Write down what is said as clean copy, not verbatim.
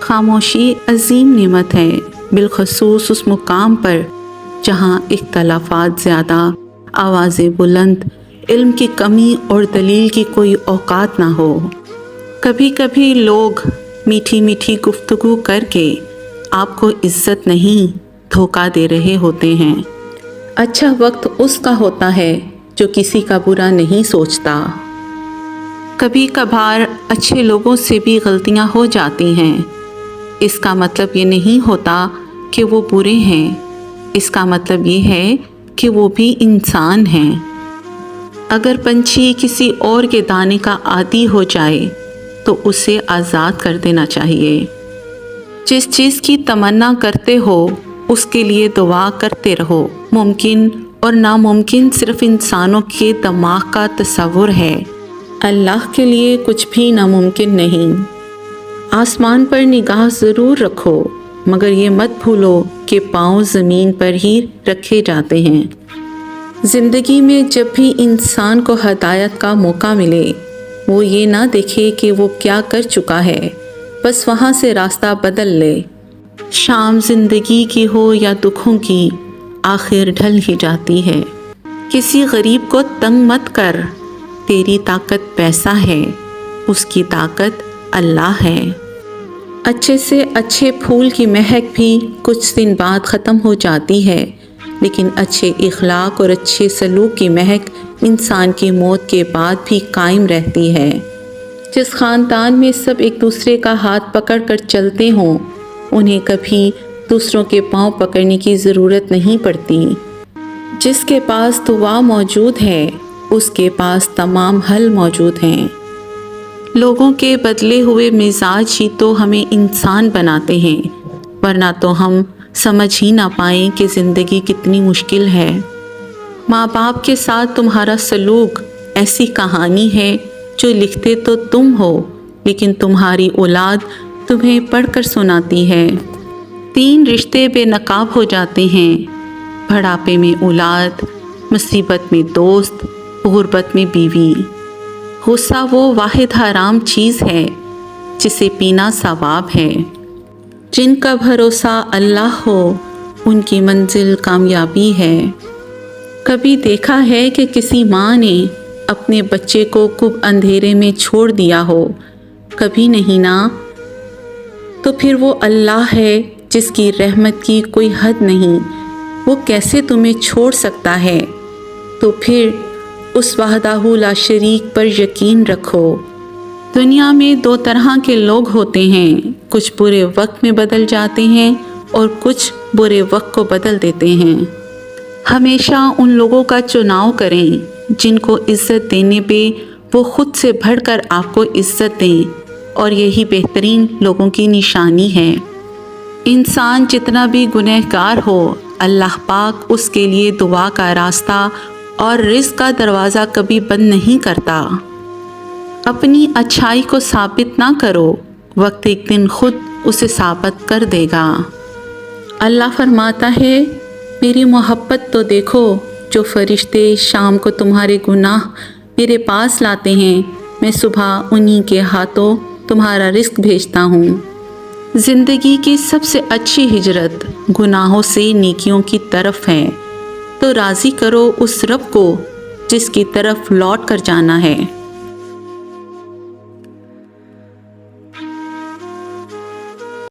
खामोशी अजीम नेमत है, बिलखसूस उस मुकाम पर जहाँ इख्तलाफात ज़्यादा, आवाज़ें बुलंद, इल्म की कमी और दलील की कोई औकात ना हो। कभी कभी लोग मीठी मीठी गुफ्तगू करके आपको इज्जत नहीं धोखा दे रहे होते हैं। अच्छा वक्त उसका होता है जो किसी का बुरा नहीं सोचता। कभी कभार अच्छे लोगों से भी गलतियां हो जाती हैं। इसका मतलब ये नहीं होता कि वो बुरे हैं, इसका मतलब ये है कि वो भी इंसान हैं। अगर पंछी किसी और के दाने का आदी हो जाए तो उसे आज़ाद कर देना चाहिए। जिस चीज़ की तमन्ना करते हो उसके लिए दुआ करते रहो। मुमकिन और नामुमकिन सिर्फ इंसानों के दिमाग का तस्वुर है, अल्लाह के लिए कुछ भी नामुमकिन नहीं। आसमान पर निगाह ज़रूर रखो, मगर ये मत भूलो कि पाँव ज़मीन पर ही रखे जाते हैं। ज़िंदगी में जब भी इंसान को हदायत का मौका मिले, वो ये ना देखे कि वो क्या कर चुका है, बस वहाँ से रास्ता बदल ले। शाम ज़िंदगी की हो या दुखों की, आखिर ढल ही जाती है। किसी गरीब को तंग मत कर, तेरी ताकत पैसा है, उसकी ताकत अल्लाह है। अच्छे से अच्छे फूल की महक भी कुछ दिन बाद ख़त्म हो जाती है, लेकिन अच्छे इखलाक और अच्छे सलूक की महक इंसान की मौत के बाद भी कायम रहती है। जिस ख़ानदान में सब एक दूसरे का हाथ पकड़ कर चलते हों, उन्हें कभी दूसरों के पांव पकड़ने की ज़रूरत नहीं पड़ती। जिसके पास दुआ मौजूद है, उसके पास तमाम हल मौजूद हैं। लोगों के बदले हुए मिजाज ही तो हमें इंसान बनाते हैं, वरना तो हम समझ ही ना पाएं कि ज़िंदगी कितनी मुश्किल है। माँ बाप के साथ तुम्हारा सलूक ऐसी कहानी है जो लिखते तो तुम हो, लेकिन तुम्हारी औलाद तुम्हें पढ़कर सुनाती है। 3 रिश्ते बेनकाब हो जाते हैं, बुढ़ापे में औलाद, मुसीबत में दोस्त, गुर्बत में बीवी। गुस्सा वो वाहिद हराम चीज़ है जिसे पीना सवाब है। जिनका भरोसा अल्लाह हो, उनकी मंजिल कामयाबी है। कभी देखा है कि किसी माँ ने अपने बच्चे को खूब अंधेरे में छोड़ दिया हो? कभी नहीं ना। तो फिर वो अल्लाह है जिसकी रहमत की कोई हद नहीं, वो कैसे तुम्हें छोड़ सकता है? तो फिर उस वहदाहु ला शरीक पर यकीन रखो। दुनिया में 2 तरह के लोग होते हैं, कुछ बुरे वक्त में बदल जाते हैं और कुछ बुरे वक्त को बदल देते हैं। हमेशा उन लोगों का चुनाव करें जिनको इज़्ज़त देने पे वो खुद से बढ़कर आपको इज़्ज़त दें, और यही बेहतरीन लोगों की निशानी है। इंसान जितना भी गुनहगार हो, अल्लाह पाक उसके लिए दुआ का रास्ता और रिज़्क़ का दरवाज़ा कभी बंद नहीं करता। अपनी अच्छाई को साबित ना करो, वक्त एक दिन खुद उसे साबित कर देगा। अल्लाह फरमाता है, मेरी मोहब्बत तो देखो, जो फरिश्ते शाम को तुम्हारे गुनाह मेरे पास लाते हैं, मैं सुबह उन्हीं के हाथों तुम्हारा रिज़्क़ भेजता हूँ। ज़िंदगी की सबसे अच्छी हिजरत गुनाहों से नेकियों की तरफ है, तो राज़ी करो उस रब को जिसकी तरफ लौट कर जाना है।